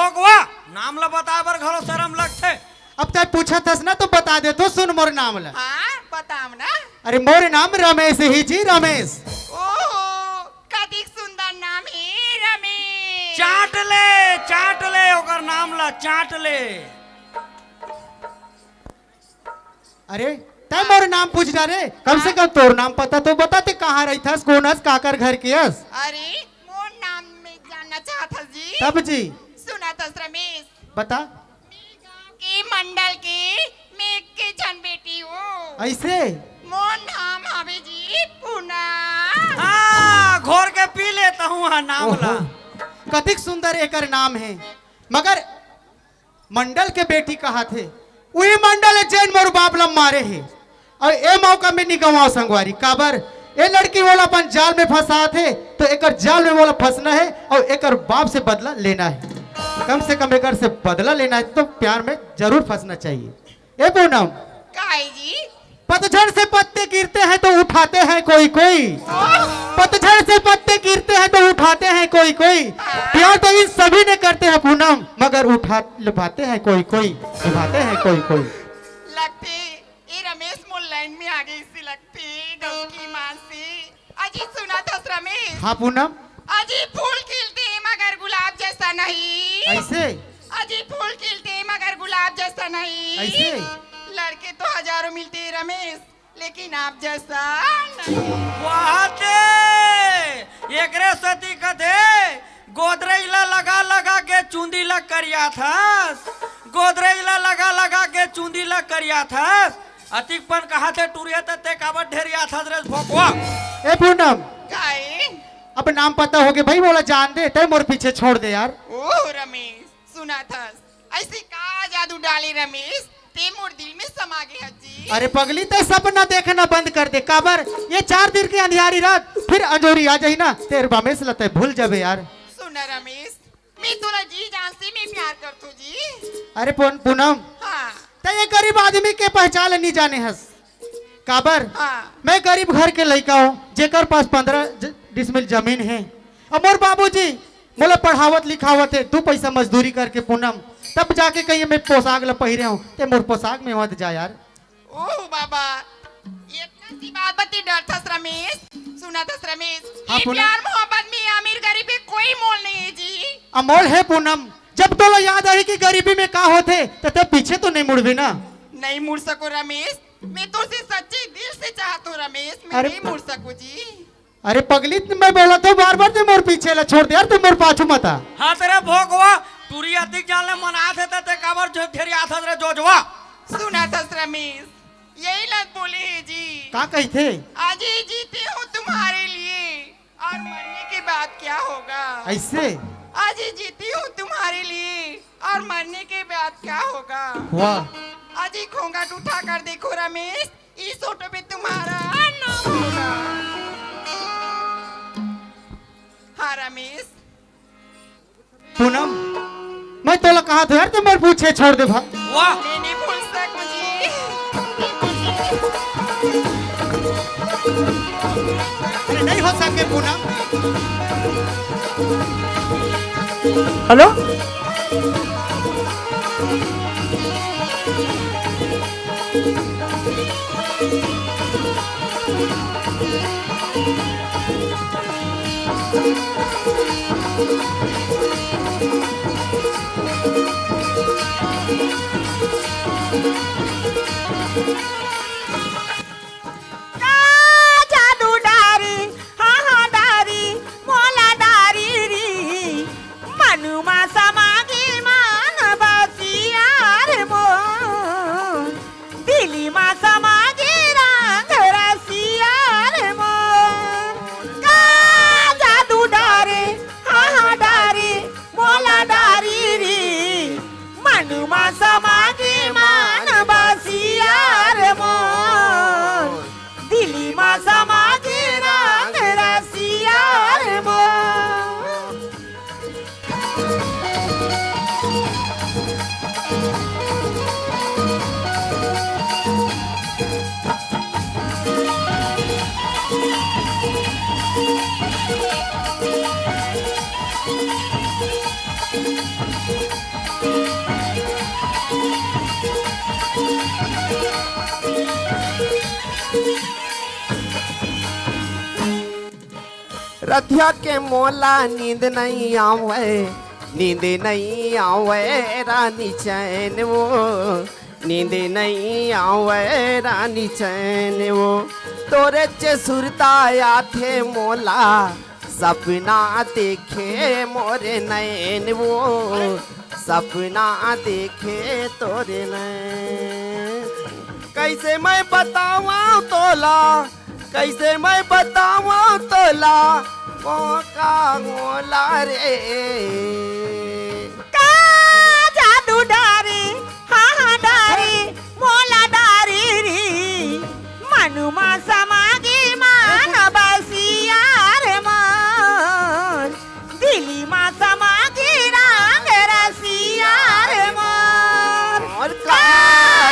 भोगवा नाम ला बता बर घरो शर्म लगथे। अब तक पूछा थस ना तो बता दे तो सुन मोर नाम ला। हाँ बताओ ना। अरे मोर नाम रमेश ही जी रमेश। ओहो कतिक सुंदर नाम है रमेश। चाट ले ओकर नाम ला चाट ले। अरे तय मोर नाम पूछ जा रे कम से कम तोर नाम पता तो बताते कहाँ रही थस कोनस काकर घर की हस। अरे मोर नाम में जानना चाहता जी। तब जी सुना था रमेश। बता मैं गांव के मंडल के मैं के जन बेटी हूँ। ऐसे मोर नाम हवे जी पूना। हाँ घोर के पी लेता हूँ हाँ नाम ला। कतिक सुंदर एकर नाम है मगर मंडल के बेटी कहा थे वही मंडल है जैन मोर बाप लम मारे है और ए मौका में निगवा संगवारी काबर ए लड़की वाला अपन जाल में फंसा थे तो एकर जाल में वाला फंसना है और एकर बाप से बदला लेना है। कम से कम एकर से बदला लेना है तो प्यार में जरूर फंसना चाहिए। ए पूनम काहे जी? पतझड़ से पत्ते गिरते हैं तो उठाते हैं कोई कोई। पतझड़ से पत्ते गिरते हैं तो उठाते हैं कोई कोई। प्यार तो इन सभी ने करते हैं पूनम मगर उठा लुभाते हैं कोई कोई लुभाते हैं कोई कोई। लगते ये रमेश मोर लाइन में आ गई इसी लगते गौ की माँ से। अजी सुना था रमेश। हाँ पूनम अजी फूल खिलते मगर गुलाब जैसा नहीं। ऐसे अजी फूल खिलते मगर गुलाब जैसा नहीं। ऐसे लड़के तो हजारों मिलते हैं रमेश लेकिन आप जैसा नहीं। वाहते एकरे सती कथे गोदरेज ला लगा के चुंदी ला करिया थस। गोदरेज ला लगा के चुंदी ला करिया थस। अतिकपन कहा थे टूरिया ते काबर ढेरिया थस रे भोकवा। ए पूनम काहे? अब नाम पता हो गया भाई बोला जान दे तय मोर पीछे छोड़ दे यार। ओह रमेश सुना था ऐसे का जादू डाली रमेश ते मोर दिल में समा गया जी। अरे पगली तो सपना देखना बंद कर दे काबर ये 4 दिन की अंधियारी रात फिर अंजोरी आ जाई ना तेरे रमेश लते भूल जाबे यार। सुना रमेश मैं तोरा जी जान से मैं प्यार करतू जी। अरे पूनम हाँ ते ये गरीब आदमी के पहचान नहीं जाने हस काबर हाँ मैं गरीब घर के लड़का हूँ जेकर पास 15 डिसमिल जमीन है और मोर बाबूजी मोला पढ़ावत लिखावत है 2 पैसा मजदूरी करके पूनम तब जाके कहीं मैं पोशाक ला पहिरे हूँ ते मोर पोशाक में मत जा यार। ओह बाबा इतना सी बात बती डर था रमेश। सुना था रमेश हाँ, ये पूनम। प्यार मोहब्बत में अमीर गरीब में कोई मोल नहीं है जी। अमोल है पूनम जब तो याद आई कि गरीबी में का होते तो तब पीछे तो नहीं मुड़बी ना। नहीं मुड़ सको रमेश मैं तो से सच्चे दिल से चाहता हूँ रमेश मैं अरे- नहीं मुड़ सकूँ जी। अरे पगली मैं बोला तो बार ते मोर पीछे ला छोड़ दे यार तुम मोर पाछू मत आ। हाँ तेरे भोगवा टूरी अतिक जान ले मना थे ते काबर जो ढेरिया थस रे जोजवा। सुना था रमेश यही लत बोले है जी। का कही थे आज ही जीती हूँ तुम्हारे लिए और मरने के बाद क्या होगा। ऐसे आज ही जीती हूँ तुम्हारे लिए और मरने के बाद क्या होगा। वाह आज ही घूंघट उठा कर देखो रमेश इस फोटो पे तुम्हारा नाम होगा। हाँ रमेश पूनम मैं तोला कहा था यार तुम मोर पूछे छोड़ दे भाई। वाह मैं नहीं भूल सकूँ जी। अरे नहीं हो सके पूनम। हेलो जादू डारी हाँ हाँ डारी मोला डारी री मनुमा समागी मान बसियार मो दिली मा समागी रंग रसियार मो का जादू डारी हाँ हाँ डारी मोला डारी री मनुमा समागी मान बसियार मो दिली मा समागी रंग रसियार मो। रतिया के मोला नींद नहीं आवे, नींद नहीं आवे रानी चैन वो, नींद नहीं आवे रानी चैन वो। तोरे चे सुरताया थे मोला, सपना देखे मोरे नैन वो, सपना देखे तोरे नैन। कैसे मैं बतावा तोला, कैसे मैं बतावा तोला, वो का मोला रे। का जादू डारी, हाँ हाँ डारी, मोला डारी री, मनुमा समागी मान बसिया रे मन, दिली मा समागी रंग रसिया रे मन। और का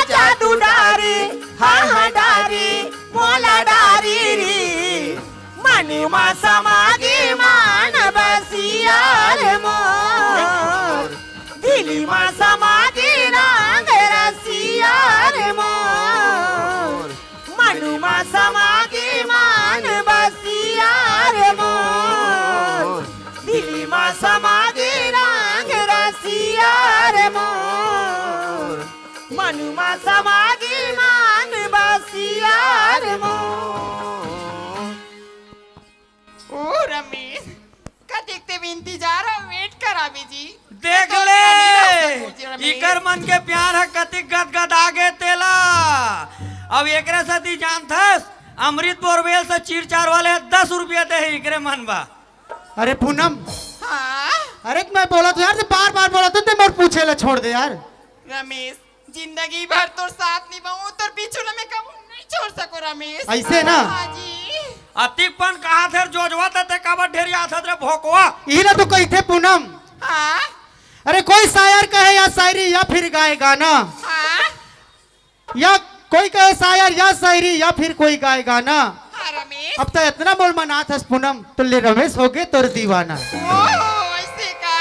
जादू डारी, हाँ हाँ डारी, मोला डारी री, मनुमा समागी मान बसिया रे मन, दिली मा समागी रंग रसिया रे मन, मनुमा समागी मान बसिया रे मन, दिली मा समागी रंग रसिया रे मन, मनुमा समागी मान बसिया रे मन। ओ रमेश, का देखते भी इंतजार है, वेट कर अभी जी। देख ले इकर मन के प्यार है कति गदगद आगे तेला। अब एकरे साथी जानथस अमृत बोरवेल से चीर चार वाले 10 रुपया दे इकरे मन बा। अरे पूनम, हाँ अरे मैं बोला तो यार, बार बार बोला तो मत पूछे ला, छोड़ दे यार। रमेश, जिंदगी भर तो साथ निभाऊं तो पीछू में कबू नहीं छोड़ सको रमेश। ऐसे ना? हाँ जी। अतिकपन कहा थे जोजवा ते काबर ढेरी आथा रे भोकवा। ये ना तो कही थे पूनम। हाँ अरे कोई शायर कहे या शायरी या फिर गाए गाना, हाँ या कोई कहे शायर या शायरी या फिर कोई गाए गाना। हाँ रमेश। अब तो इतना बोल मना था पूनम, तो ले रमेश हो गए तोर दीवाना। ओह ऐसे का।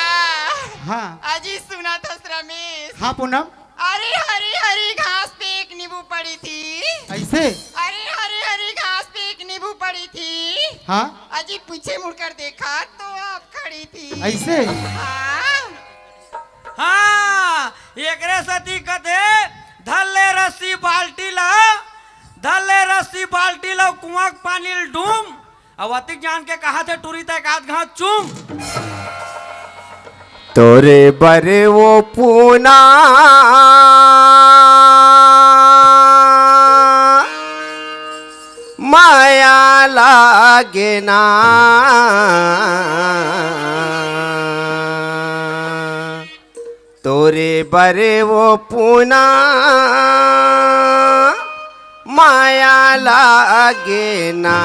हाँ अजी सुना था रमेश। हाँ पूनम, अरे हरी हरी घास पे एक नींबू पड़ी थी। ऐसे? अरे हरी हरी घास पे एक नींबू पड़ी थी। हाँ अजी पीछे मुड़कर देखा तो आप खड़ी थी। ऐसे? हाँ हाँ एकरे साथी कथे धल्ले रस्सी बाल्टी ला, धल्ले रस्सी बाल्टी ला कुआं के पानी डूम। अब अतिक जान के कहा थे टूरी तक आध घास चूम। तोरे बरे वो पूना माया लागे ना, तोरे बरे वो पूना माया लागे ना।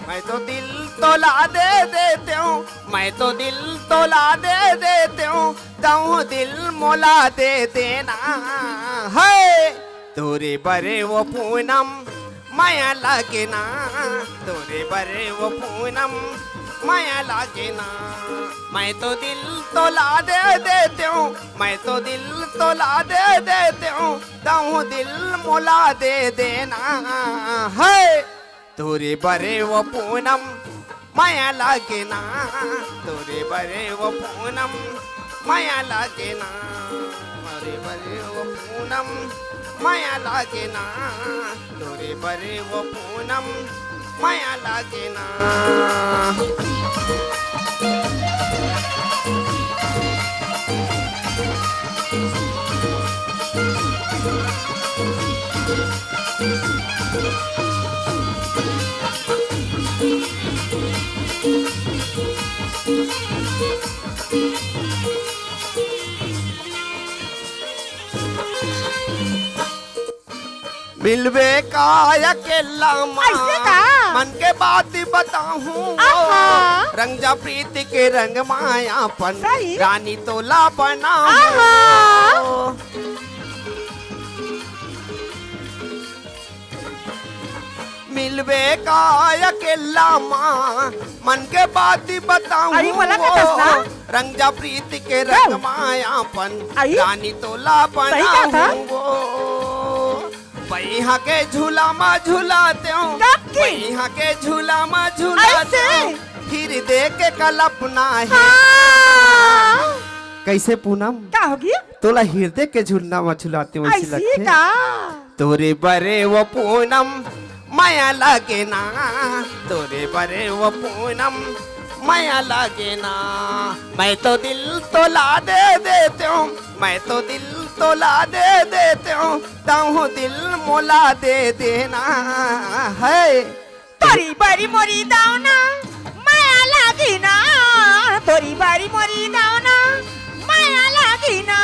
मैं तो दिल तोला दे देते हूँ, मैं तो दिल तोला दे देते हूँ, ताऊ दिल मोला दे देना है। तोरे बरे वो पूनम माया लागे ना, तोरे बरे वो पूनम माया लागे ना। मैं तो दिल तोला दे देते हूँ, मैं तो दिल तोला दे देते हूँ, ताऊ दिल मोला दे देना है। तोरे बरे वो पूनम माया लागे ना, तोरे बरे वो पूनम माया लागे ना, तोरे बरे वो पूनम माया लागे ना, तोरे बरे वो पूनम माया लागे ना। मिलवे का अकेला ऐसे का? मन के बात बताऊं, आहा। रंग जा प्रीति के रंग मायापन, सही। रानी तोला बनाऊं। आहा। मिलवे का अकेला माँ मन के बात बताऊं आई मला काय कसला? रंग जा प्रीति के रंग मायापन आई? रानी तोला सही कहा था? बनाऊंगो पहिया के झूला में झूलाते हूँ काकी? पहिया के झूला में झूलाते ऐसे? हूँ फिर देख के कल्पना है हाँ। कैसे पूनम क्या होगी तोला हृदय के झूलना में झुलाते वैसे ऐसी लगते का तोरे बरे वो पूनम माया लागे ना तोरे बरे वो पूनम माया लागे ना मैं तो दिल तोला दे देते हूँ मैं तो दिल तोला दे देते हूँ ताहू दिल मोला दे देना है तोरी बारी मोरी दावना माया लागी ना तोरी बारी मोरी दावना माया लागी ना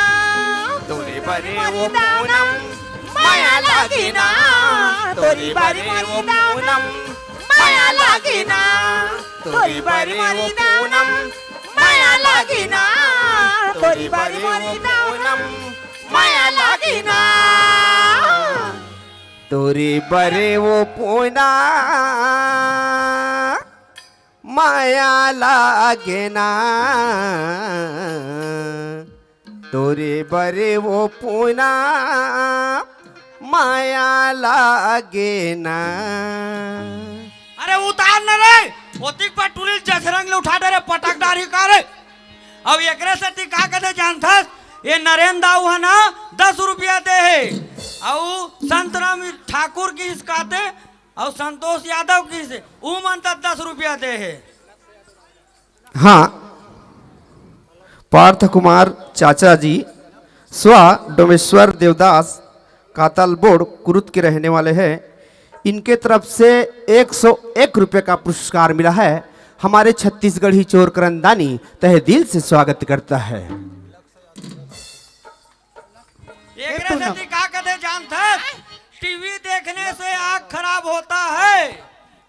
तोरे बरे वो पूनम माया लागे ना तोरे बरे वो पूनम माया लागे ना तोरे बरे वो पूनम माया लागे ना तोरे बरे वो पूनम माया लागे ना तोरे बरे वो पूना माया लागे ना तोरे बरे वो पूना माया लागे ना अरे उतार न रे ओतिक पर टुरिल जसरंग ले उठा दे रे पटकदारी का रे अब एकरे से ती का कहते जानथस ये नरेंद्र दाऊ है ना 10 रुपया दे है और संतराम ठाकुर की कहते और संतोष यादव की से ऊ मन 10 रुपया दे है हाँ पार्थ कुमार चाचा जी स्व डोमेश्वर देवदास कातल बोर्ड कुरुत के रहने वाले हैं इनके तरफ से 101 रुपये का पुरस्कार मिला है हमारे छत्तीसगढ़ी चोर करंदानी तहे दिल से स्वागत करता है एकरे से ती का कहते जानथस टीवी देखने से आँख खराब होता है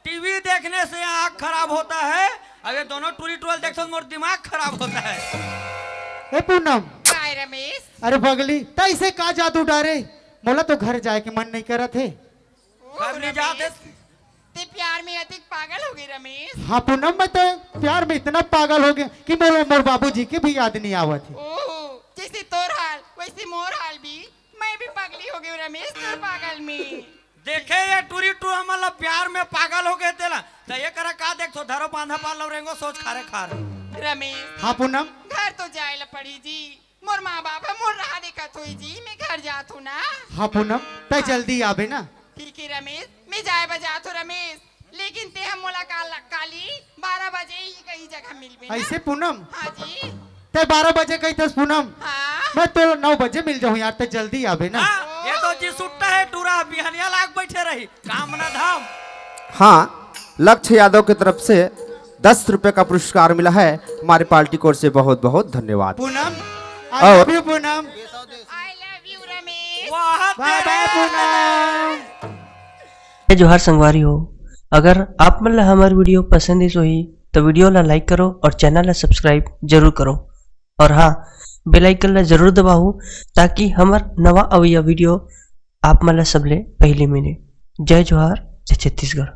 टीवी देखने से आँख खराब होता है अब ये दोनों टूरी टूल देखो मोर दिमाग खराब होता है ए पूनम काय रमेश अरे बगली तैसे का जादू डारे मोला तो घर जाए के मन नहीं करा थे घर नहीं जाते ते प्यार में अधिक पागल हो गई रमेश हाँ पूनम मैं तो प्यार में इतना पागल हो गया कि मोर बाबूजी के भी याद नहीं आवत है ओह जैसे तोर हाल वैसे मोर हाल भी मैं भी पागली हो गई रमेश तोर पागल में देखे ये टूरी टू हमारा प्यार में पागल हो गए तेला तो ये करा का देख तो धरो बांधा पाल रेंगो सोच खारे खार रमेश हाँ पूनम घर तो जाए ला पड़ी जी मोर माँ बाप मोर रहा देखत हुई जी मैं घर जात हूँ ना हाँ पूनम तय जल्दी आवे ना ठीक है रमेश मैं जाए बजात हूँ रमेश लेकिन ते हम मुलाकात काली 12 बजे ही कहीं जगह मिल में ऐसे पूनम हाँ जी तय 12 बजे कही थस पूनम हाँ मैं तो 9 बजे मिल जाऊँ यार तय जल्दी आवे ना हाँ, ये तो जी सुट्टा है टूरा बिहनिया लाग बैठे रही काम ना धाम हाँ लक्ष्य यादव की तरफ से 10 रुपये का पुरस्कार मिला है हमारे पार्टी कोर से बहुत बहुत धन्यवाद पूनम और- I love you Poonam I love you Ramesh वाह बाय बाय पूनम जोहार संगवारी हो अगर आप मन ला हमार वीडियो पसंद इस होही तो वीडियो ला लाइक करो और चैनल ला सब्सक्राइब जरूर करो और हाँ बेल आइकन ला जरूर दबाओ ताकि हमार नवा अवैया वीडियो आप मन ला सबले पहले मिले जय जोहार जय छत्तीसगढ़।